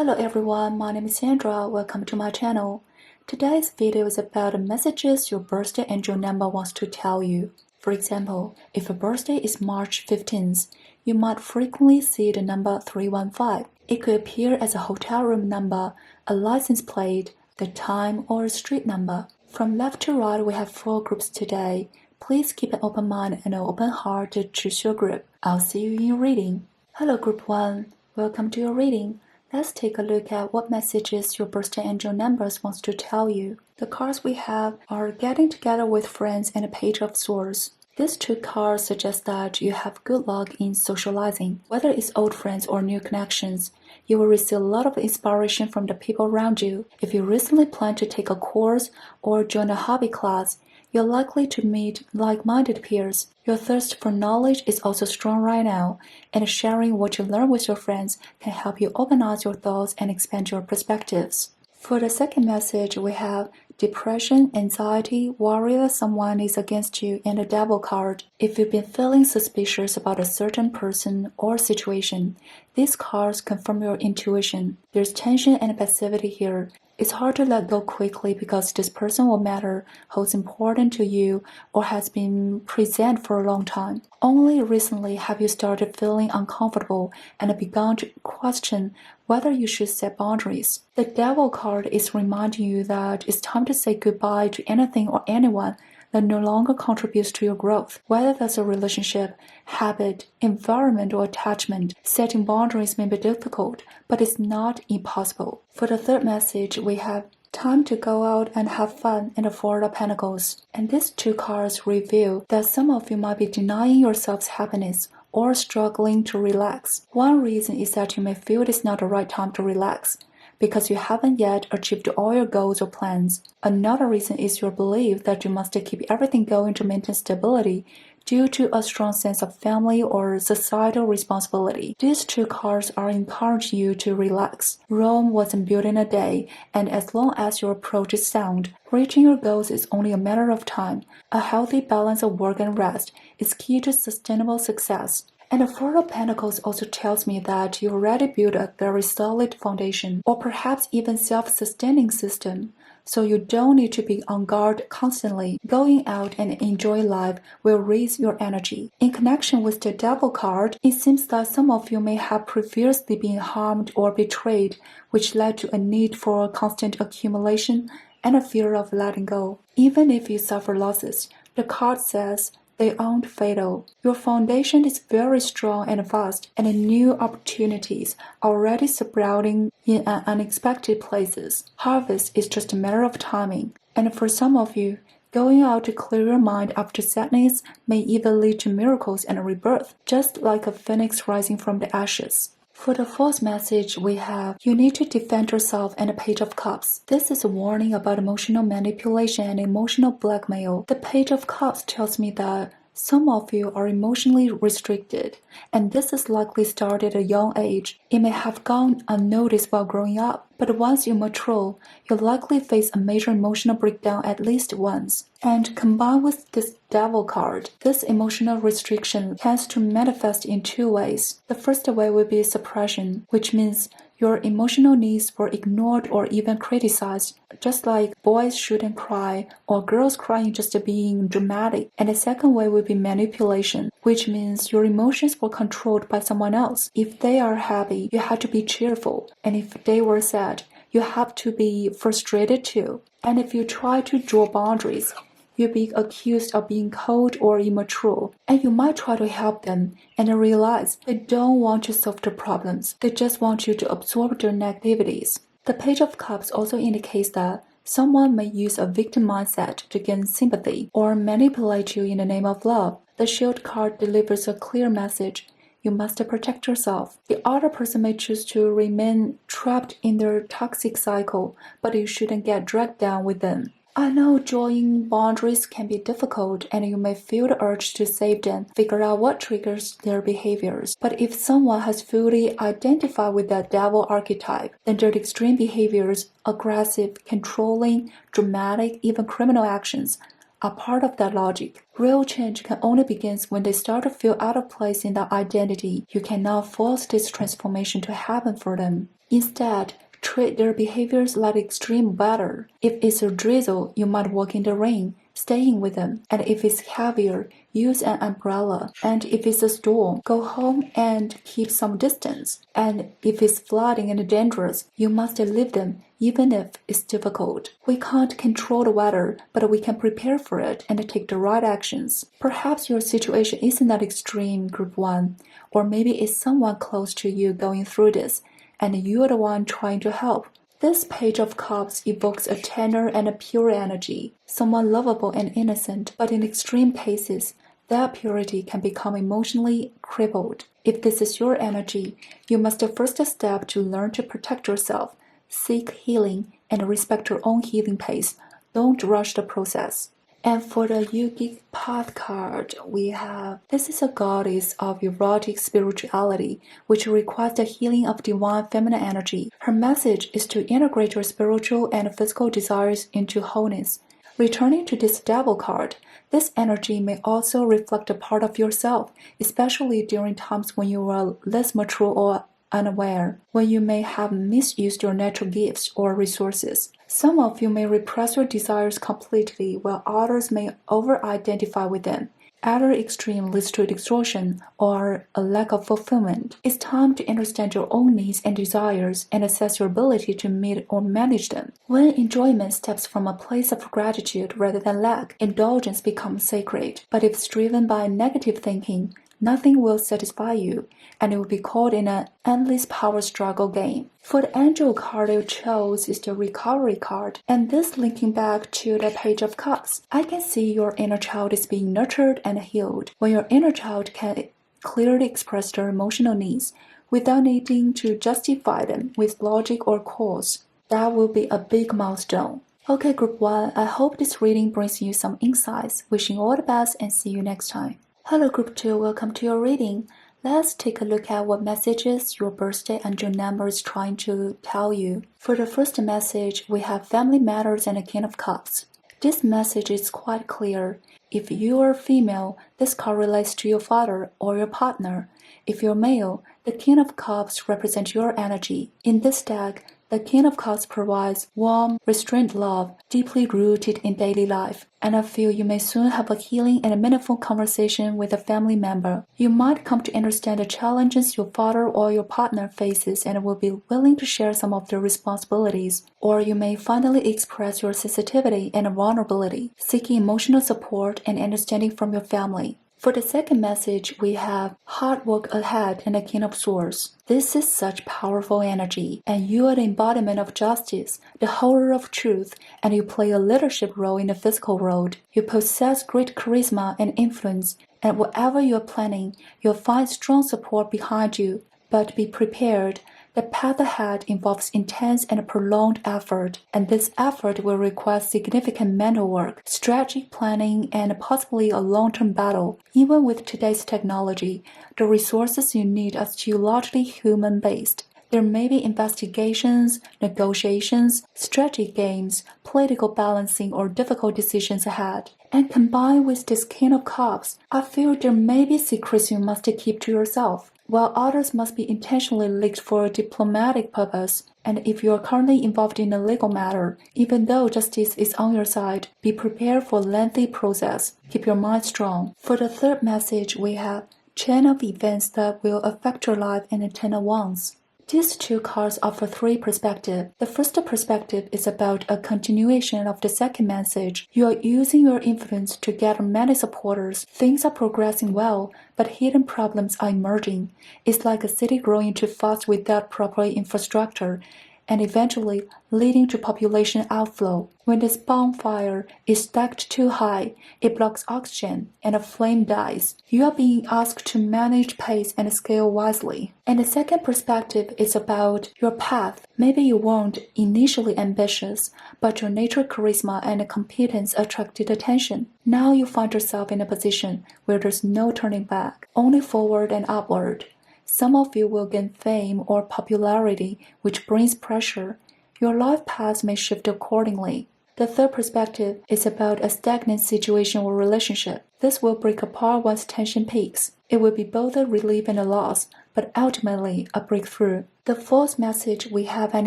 Hello everyone, my name is Sandra. Welcome to my channel. Today's video is about the messages your birthday angel number wants to tell you. For example, if your birthday is March 15th, you might frequently see the number 315. It could appear as a hotel room number, a license plate, the time, or a street number. From left to right, we have 4 groups today. Please keep an open mind and an open heart to choose your group. I'll see you in your reading. Hello Group 1, welcome to your reading. Let's take a look at what messages your birthday angel numbers wants to tell you. The cards we have are Getting Together with Friends and a Page of Swords. These 2 cards suggest that you have good luck in socializing. Whether it's old friends or new connections, you will receive a lot of inspiration from the people around you. If you recently plan to take a course or join a hobby class, you're likely to meet like-minded peers. Your thirst for knowledge is also strong right now, and sharing what you learn with your friends can help you organize your thoughts and expand your perspectives. For the second message, we have depression, anxiety, worry that someone is against you, and the devil card. If you've been feeling suspicious about a certain person or situation, these cards confirm your intuition. There's tension and passivity here. It's hard to let go quickly because this person will matter, holds important to you, or has been present for a long time. Only recently have you started feeling uncomfortable and begun to question whether you should set boundaries. The Devil card is reminding you that it's time to say goodbye to anything or anyone that no longer contributes to your growth. Whether that's a relationship, habit, environment, or attachment, setting boundaries may be difficult, but it's not impossible. For the third message, we have time to go out and have fun in the Four of Pentacles. And these 2 cards reveal that some of you might be denying yourselves happiness or struggling to relax. One reason is that you may feel it's not the right time to relax, because you haven't yet achieved all your goals or plans. Another reason is your belief that you must keep everything going to maintain stability due to a strong sense of family or societal responsibility. These 2 cards are encouraging you to relax. Rome wasn't built in a day, and as long as your approach is sound, reaching your goals is only a matter of time. A healthy balance of work and rest is key to sustainable success. And the Four of Pentacles also tells me that you already built a very solid foundation, or perhaps even self-sustaining system, so you don't need to be on guard constantly. Going out and enjoy life will raise your energy. In connection with the Devil card, it seems that some of you may have previously been harmed or betrayed, which led to a need for constant accumulation and a fear of letting go. Even if you suffer losses, the card says they aren't fatal. Your foundation is very strong and vast, and new opportunities are already sprouting in unexpected places. Harvest is just a matter of timing. And for some of you, going out to clear your mind after sadness may even lead to miracles and rebirth, just like a phoenix rising from the ashes. For the fourth message, we have you need to defend yourself and the Page of Cups. This is a warning about emotional manipulation and emotional blackmail. The Page of Cups tells me that some of you are emotionally restricted, and this is likely started at a young age. It may have gone unnoticed while growing up, but once you mature, you'll likely face a major emotional breakdown at least once. And combined with this Devil card, this emotional restriction tends to manifest in 2 ways. The first way will be suppression, which means your emotional needs were ignored or even criticized, just like boys shouldn't cry or girls crying just being dramatic. And the second way will be manipulation, which means your emotions were controlled by someone else. If they are happy, you have to be cheerful, and if they were sad, you have to be frustrated too. And if you try to draw boundaries, you'll be accused of being cold or immature, and you might try to help them and realize they don't want to solve the problems, they just want you to absorb their negativities. The Page of Cups also indicates that someone may use a victim mindset to gain sympathy or manipulate you in the name of love. The Shield card delivers a clear message. You must protect yourself. The other person may choose to remain trapped in their toxic cycle, but you shouldn't get dragged down with them. I know drawing boundaries can be difficult, and you may feel the urge to save them, figure out what triggers their behaviors. But if someone has fully identified with that devil archetype, then their extreme behaviors, aggressive, controlling, dramatic, even criminal actions, are part of that logic. Real change can only begin when they start to feel out of place in that identity. You cannot force this transformation to happen for them. Instead, treat their behaviors like extreme weather. If it's a drizzle, you might walk in the rain, staying with them. And if it's heavier, use an umbrella. And if it's a storm, go home and keep some distance. And if it's flooding and dangerous, you must leave them, even if it's difficult. We can't control the weather, but we can prepare for it and take the right actions. Perhaps your situation isn't that extreme, Group 1, or maybe it's someone close to you going through this, and you're the one trying to help. This Page of Cups evokes a tender and a pure energy, someone lovable and innocent, but in extreme cases, that purity can become emotionally crippled. If this is your energy, you must first step to learn to protect yourself, seek healing, and respect your own healing pace. Don't rush the process. And for the Yogic Path card, we have, this is a goddess of erotic spirituality, which requires the healing of divine feminine energy. Her message is to integrate your spiritual and physical desires into wholeness. Returning to this Devil card, this energy may also reflect a part of yourself, especially during times when you are less mature or unaware, when you may have misused your natural gifts or resources. Some of you may repress your desires completely, while others may over-identify with them. Either extreme leads to exhaustion or a lack of fulfillment. It's time to understand your own needs and desires and assess your ability to meet or manage them. When enjoyment steps from a place of gratitude rather than lack, indulgence becomes sacred. But if it's driven by negative thinking, nothing will satisfy you, and you will be caught in an endless power struggle game. For the Angel card I chose is the Recovery card, and this linking back to the Page of Cups. I can see your inner child is being nurtured and healed. When your inner child can clearly express their emotional needs without needing to justify them with logic or cause, that will be a big milestone. Okay, Group 1, I hope this reading brings you some insights. Wishing you all the best and see you next time. Hello Group 2, welcome to your reading. Let's take a look at what messages your birthday angel number is trying to tell you. For the first message, we have Family Matters and the King of Cups. This message is quite clear. If you are female, this card relates to your father or your partner. If you're male, the King of Cups represents your energy. In this deck, the King of Cups provides warm, restrained love, deeply rooted in daily life, and I feel you may soon have a healing and a meaningful conversation with a family member. You might come to understand the challenges your father or your partner faces and will be willing to share some of their responsibilities. Or you may finally express your sensitivity and vulnerability, seeking emotional support and understanding from your family. For the second message, we have Hard Work Ahead and the King of Swords. This is such powerful energy, and you are the embodiment of justice, the holder of truth, and you play a leadership role in the physical world. You possess great charisma and influence, and whatever you are planning, you'll find strong support behind you. But be prepared. The path ahead involves intense and prolonged effort, and this effort will require significant mental work, strategic planning, and possibly a long-term battle. Even with today's technology, the resources you need are still largely human-based. There may be investigations, negotiations, strategy games, political balancing, or difficult decisions ahead. And combined with this King of Cups, I feel there may be secrets you must keep to yourself, while others must be intentionally leaked for a diplomatic purpose. And if you are currently involved in a legal matter, even though justice is on your side, be prepared for a lengthy process. Keep your mind strong. For the third message, we have Chain of Events that will affect your life and the Ten of Wands. These two cards offer three perspectives. The first perspective is about a continuation of the second message. You are using your influence to gather many supporters. Things are progressing well, but hidden problems are emerging. It's like a city growing too fast without proper infrastructure, and eventually leading to population outflow. When this bonfire is stacked too high, it blocks oxygen and a flame dies. You are being asked to manage pace and scale wisely. And the second perspective is about your path. Maybe you weren't initially ambitious, but your natural charisma and competence attracted attention. Now you find yourself in a position where there's no turning back, only forward and upward. Some of you will gain fame or popularity, which brings pressure. Your life path may shift accordingly. The third perspective is about a stagnant situation or relationship. This will break apart once tension peaks. It will be both a relief and a loss, but ultimately a breakthrough. The fourth message, we have an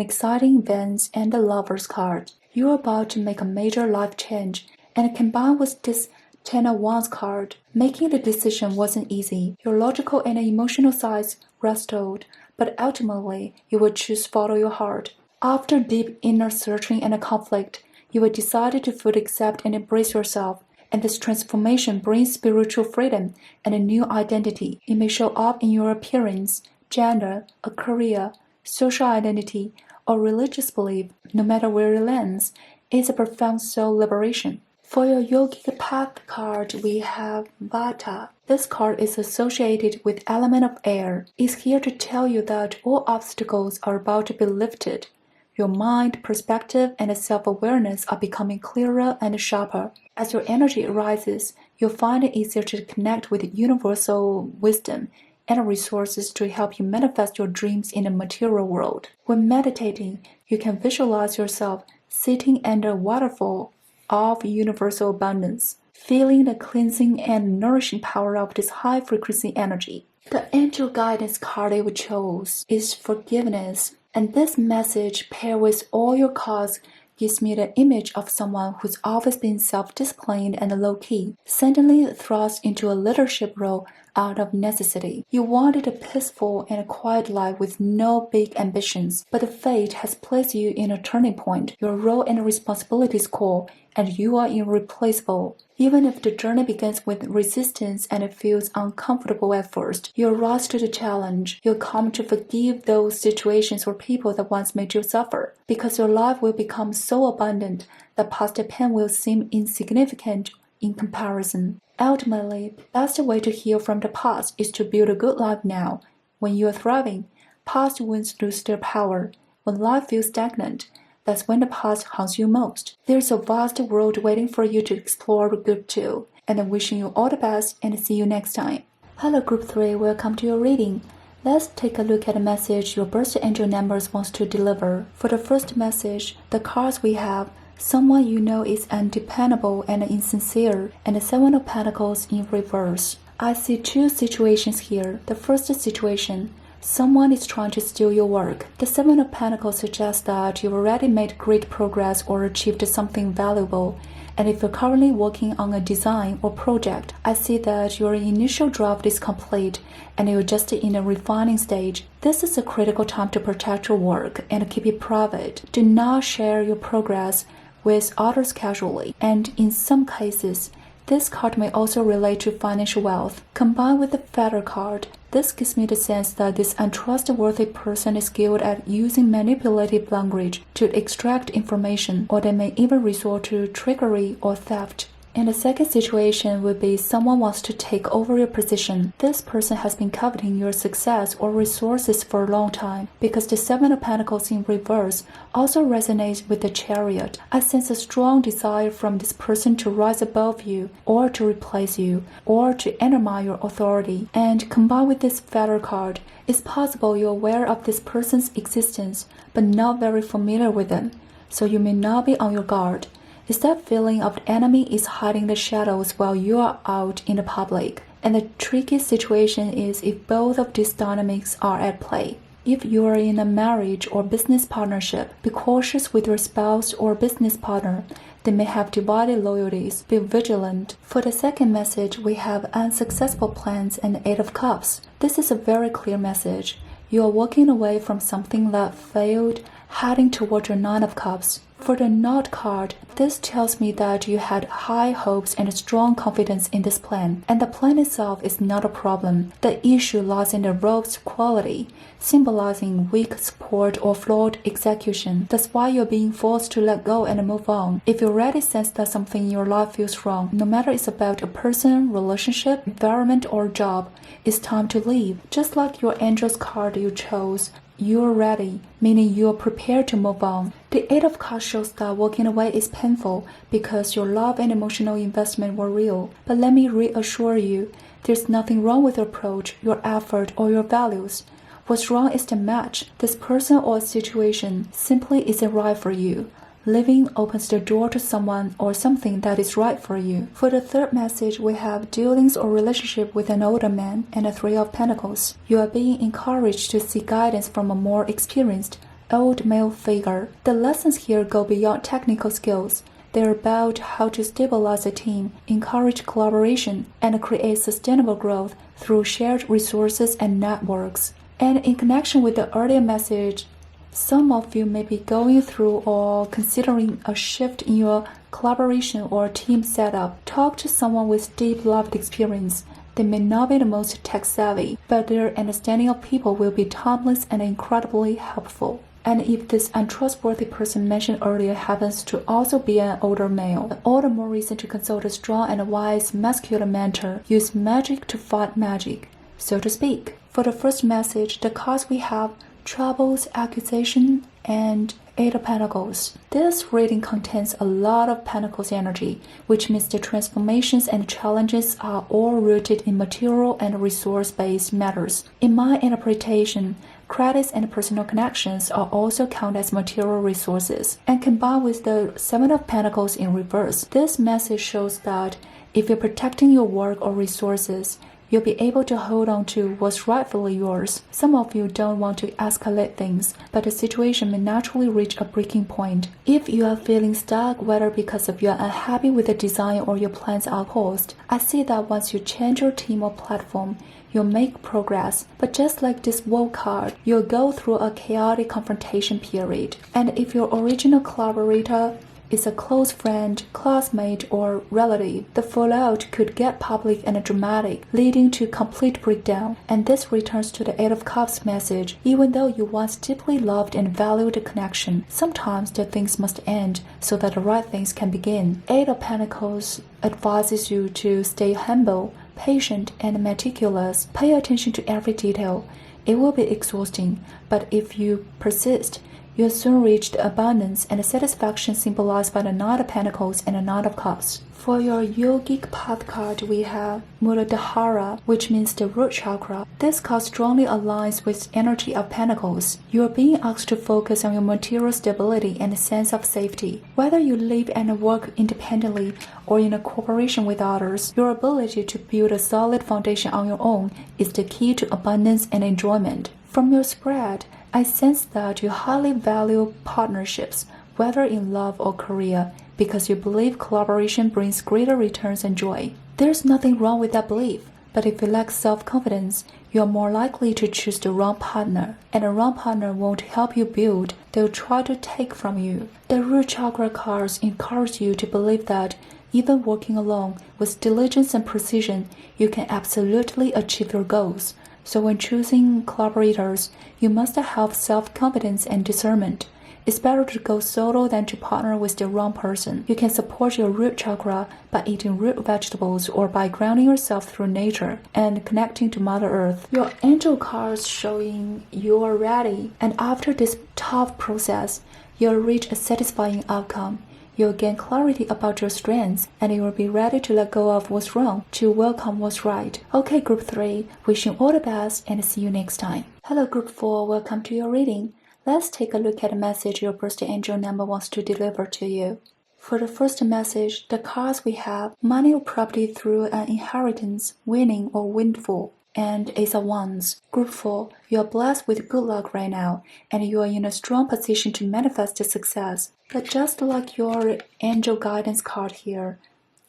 exciting event and the Lover's card. You're about to make a major life change, and combined with this Ten of Wands card, making the decision wasn't easy. Your logical and emotional sides wrestled, but ultimately you will choose follow your heart. After deep inner searching and conflict, you will decide to fully accept and embrace yourself, and this transformation brings spiritual freedom and a new identity. It may show up in your appearance, gender, a career, social identity, or religious belief. No matter where it lands, it's a profound soul liberation. For your yogic path card, we have Vata. This card is associated with element of air. It's here to tell you that all obstacles are about to be lifted. Your mind, perspective, and self-awareness are becoming clearer and sharper. As your energy rises, you'll find it easier to connect with universal wisdom and resources to help you manifest your dreams in the material world. When meditating, you can visualize yourself sitting under a waterfall of universal abundance, feeling the cleansing and nourishing power of this high-frequency energy. The angel guidance card we chose is forgiveness, and this message paired with all your cards gives me the image of someone who's always been self-disciplined and low-key, suddenly thrust into a leadership role out of necessity. You wanted a peaceful and a quiet life with no big ambitions, but fate has placed you in a turning point. Your role and responsibilities call, and you are irreplaceable. Even if the journey begins with resistance and it feels uncomfortable at first, you'll rise to the challenge. You'll come to forgive those situations or people that once made you suffer, because your life will become so abundant that past pain will seem insignificant in comparison. Ultimately, the best way to heal from the past is to build a good life now. When you are thriving, past wounds lose their power. When life feels stagnant, that's when the past haunts you most. There's a vast world waiting for you to explore good too. And I'm wishing you all the best and see you next time. Hello Group 3, welcome to your reading. Let's take a look at the message your birthday angel numbers wants to deliver. For the first message, the cards we have, someone you know is undependable and insincere, and the Seven of Pentacles in reverse. I see two situations here. The first situation, someone is trying to steal your work. The Seven of Pentacles suggests that you've already made great progress or achieved something valuable. And if you're currently working on a design or project, I see that your initial draft is complete and you're just in a refining stage. This is a critical time to protect your work and keep it private. Do not share your progress with others casually, and in some cases, this card may also relate to financial wealth. Combined with the Feather card, this gives me the sense that this untrustworthy person is skilled at using manipulative language to extract information, or they may even resort to trickery or theft. And the second situation would be someone wants to take over your position. This person has been coveting your success or resources for a long time, because the Seven of Pentacles in reverse also resonates with the Chariot. I sense a strong desire from this person to rise above you, or to replace you, or to undermine your authority. And combined with this Feather card, it's possible you're aware of this person's existence, but not very familiar with them, so you may not be on your guard. It's that feeling of the enemy is hiding the shadows while you are out in the public. And the tricky situation is if both of these dynamics are at play. If you are in a marriage or business partnership, be cautious with your spouse or business partner. They may have divided loyalties. Be vigilant. For the second message, we have unsuccessful plans and the Eight of Cups. This is a very clear message. You are walking away from something that failed, heading toward your Nine of Cups. For the Knot card, this tells me that you had high hopes and strong confidence in this plan, and the plan itself is not a problem. The issue lies in the rope's quality, symbolizing weak support or flawed execution. That's why you're being forced to let go and move on. If you already sense that something in your life feels wrong, no matter it's about a person, relationship, environment, or job, it's time to leave. Just like your Angel's card you chose, you're ready, meaning you're prepared to move on. The Eight of Cups shows that walking away is painful because your love and emotional investment were real. But let me reassure you, there's nothing wrong with your approach, your effort, or your values. What's wrong is the match. This person or situation simply isn't right for you. Leaving opens the door to someone or something that is right for you. For the third message, we have dealings or relationship with an older man and a Three of Pentacles. You are being encouraged to seek guidance from a more experienced, old male figure. The lessons here go beyond technical skills. They're about how to stabilize a team, encourage collaboration, and create sustainable growth through shared resources and networks. And in connection with the earlier message, some of you may be going through or considering a shift in your collaboration or team setup. Talk to someone with deep lived experience. They may not be the most tech-savvy, but their understanding of people will be timeless and incredibly helpful. And if this untrustworthy person mentioned earlier happens to also be an older male, all the more reason to consult a strong and wise masculine mentor. Use magic to fight magic, so to speak. For the first message, the cards we have troubles, accusation, and Eight of Pentacles. This reading contains a lot of Pentacles energy, which means the transformations and challenges are all rooted in material and resource-based matters. In my interpretation, credits and personal connections are also counted as material resources. And combined with the Seven of Pentacles in reverse, this message shows that if you're protecting your work or resources, you'll be able to hold on to what's rightfully yours. Some of you don't want to escalate things, but the situation may naturally reach a breaking point. If you are feeling stuck, whether because of you are unhappy with the design or your plans are paused, I see that once you change your team or platform, you'll make progress. But just like this World card, you'll go through a chaotic confrontation period. And if your original collaborator is a close friend, classmate, or relative, the fallout could get public and dramatic, leading to complete breakdown. And this returns to the Eight of Cups message. Even though you once deeply loved and valued the connection, sometimes the things must end so that the right things can begin. Eight of Pentacles advises you to stay humble, patient, and meticulous. Pay attention to every detail. It will be exhausting, but if you persist, you'll soon reach the abundance and the satisfaction symbolized by the Knight of Pentacles and the Knight of Cups. For your yogic path card, we have Muladhara, which means the root chakra. This card strongly aligns with energy of Pentacles. You are being asked to focus on your material stability and a sense of safety. Whether you live and work independently or in a cooperation with others, your ability to build a solid foundation on your own is the key to abundance and enjoyment. From your spread, I sense that you highly value partnerships, whether in love or career, because you believe collaboration brings greater returns and joy. There's nothing wrong with that belief, but if you lack self-confidence, you are more likely to choose the wrong partner, and a wrong partner won't help you build, they'll try to take from you. The root chakra cards encourage you to believe that even working alone with diligence and precision, you can absolutely achieve your goals. So when choosing collaborators, you must have self-confidence and discernment. It's better to go solo than to partner with the wrong person. You can support your root chakra by eating root vegetables or by grounding yourself through nature and connecting to Mother Earth. Your angel cards showing you are ready, and after this tough process, you'll reach a satisfying outcome. You'll gain clarity about your strengths, and you will be ready to let go of what's wrong, to welcome what's right. Okay, Group 3, wishing all the best and see you next time. Hello, Group 4, welcome to your reading. Let's take a look at the message your birthday angel number wants to deliver to you. For the first message, the cards we have, money or property through an inheritance, winning or windfall, and Ace of Wands. Group 4, you are blessed with good luck right now, and you are in a strong position to manifest the success. But just like your angel guidance card here,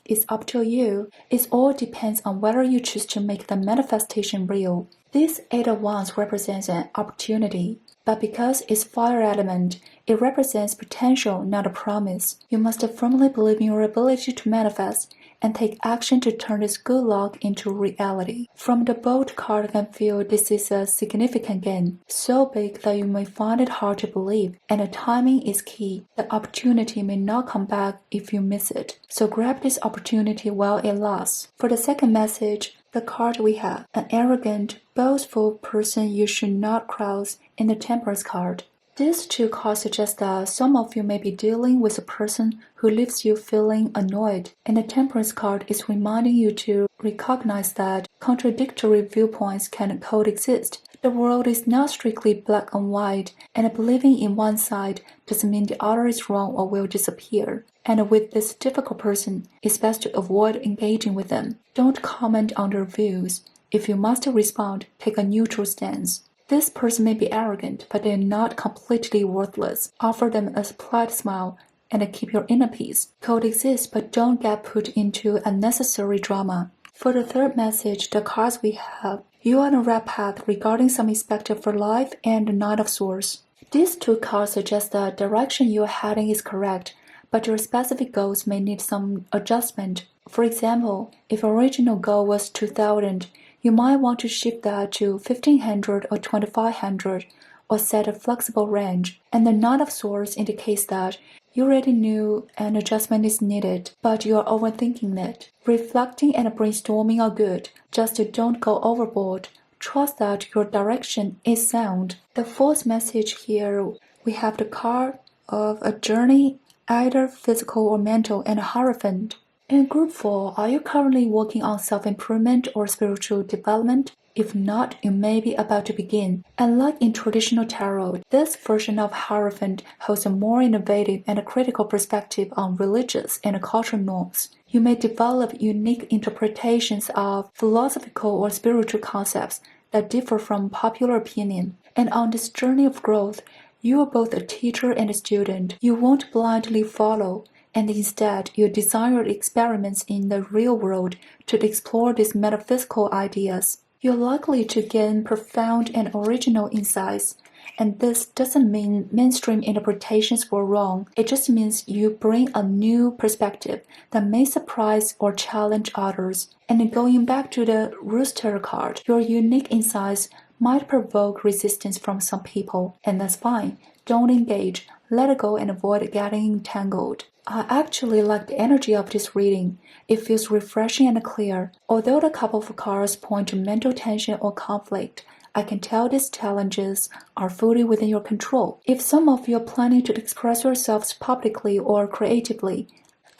it's up to you. It all depends on whether you choose to make the manifestation real. This Eight of Wands represents an opportunity, but because it's fire element, it represents potential, not a promise. You must firmly believe in your ability to manifest and take action to turn this good luck into reality. From the boat card, I can feel this is a significant gain, so big that you may find it hard to believe, and the timing is key. The opportunity may not come back if you miss it, so grab this opportunity while it lasts. For the second message, the card we have, an arrogant, boastful person you should not cross in the Temperance card. These two cards suggest that some of you may be dealing with a person who leaves you feeling annoyed, and the Temperance card is reminding you to recognize that contradictory viewpoints can coexist. The world is not strictly black and white, and believing in one side doesn't mean the other is wrong or will disappear. And with this difficult person, it's best to avoid engaging with them. Don't comment on their views. If you must respond, take a neutral stance. This person may be arrogant, but they're not completely worthless. Offer them a polite smile and keep your inner peace. Coexist, but don't get put into unnecessary drama. For the third message, the cards we have, you are on a right path regarding some expected for life and the Knight of Swords. These two cards suggest the direction you are heading is correct, but your specific goals may need some adjustment. For example, if your original goal was 2,000, you might want to shift that to 1,500 or 2,500, or set a flexible range. And the Knight of Swords indicates that you already knew an adjustment is needed, but you are overthinking it. Reflecting and brainstorming are good, just don't go overboard. Trust that your direction is sound. The fourth message here, we have the card of a journey, either physical or mental, and a Hierophant. In Group 4, are you currently working on self-improvement or spiritual development? If not, you may be about to begin. Unlike in traditional tarot, this version of Hierophant holds a more innovative and critical perspective on religious and cultural norms. You may develop unique interpretations of philosophical or spiritual concepts that differ from popular opinion. And on this journey of growth, you are both a teacher and a student. You won't blindly follow, and instead you design your experiments in the real world to explore these metaphysical ideas. You're likely to gain profound and original insights, and this doesn't mean mainstream interpretations were wrong. It just means you bring a new perspective that may surprise or challenge others. And going back to the Rooster card, your unique insights might provoke resistance from some people, and that's fine. Don't engage, let it go, and avoid getting entangled. I actually like the energy of this reading. It feels refreshing and clear. Although the couple of cards point to mental tension or conflict, I can tell these challenges are fully within your control. If some of you are planning to express yourselves publicly or creatively,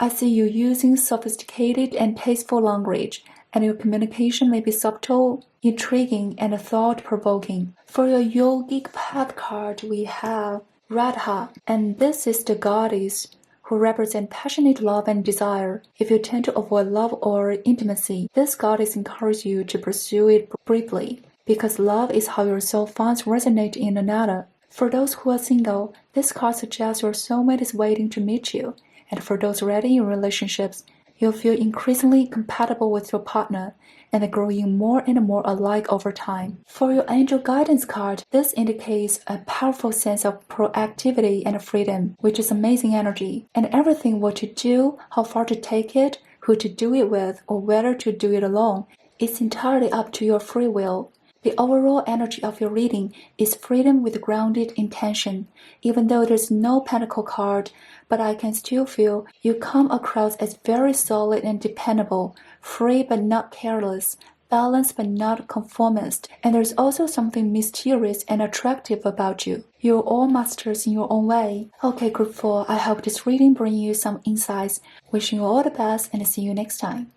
I see you using sophisticated and tasteful language, and your communication may be subtle, intriguing, and thought-provoking. For your Yogic Path card, we have Radha, and this is the goddess who represent passionate love and desire. If you tend to avoid love or intimacy, this goddess encourages you to pursue it briefly, because love is how your soul finds resonate in another. For those who are single, this card suggests your soulmate is waiting to meet you, and for those already in relationships, you'll feel increasingly compatible with your partner and growing more and more alike over time. For your angel guidance card, this indicates a powerful sense of proactivity and freedom, which is amazing energy. And everything what to do, how far to take it, who to do it with, or whether to do it alone, is entirely up to your free will. The overall energy of your reading is freedom with grounded intention. Even though there's no pentacle card, but I can still feel you come across as very solid and dependable, free but not careless, balanced but not conformist, and there's also something mysterious and attractive about you. You're all masters in your own way. Okay, Group 4, I hope this reading brings you some insights. Wishing you all the best and see you next time.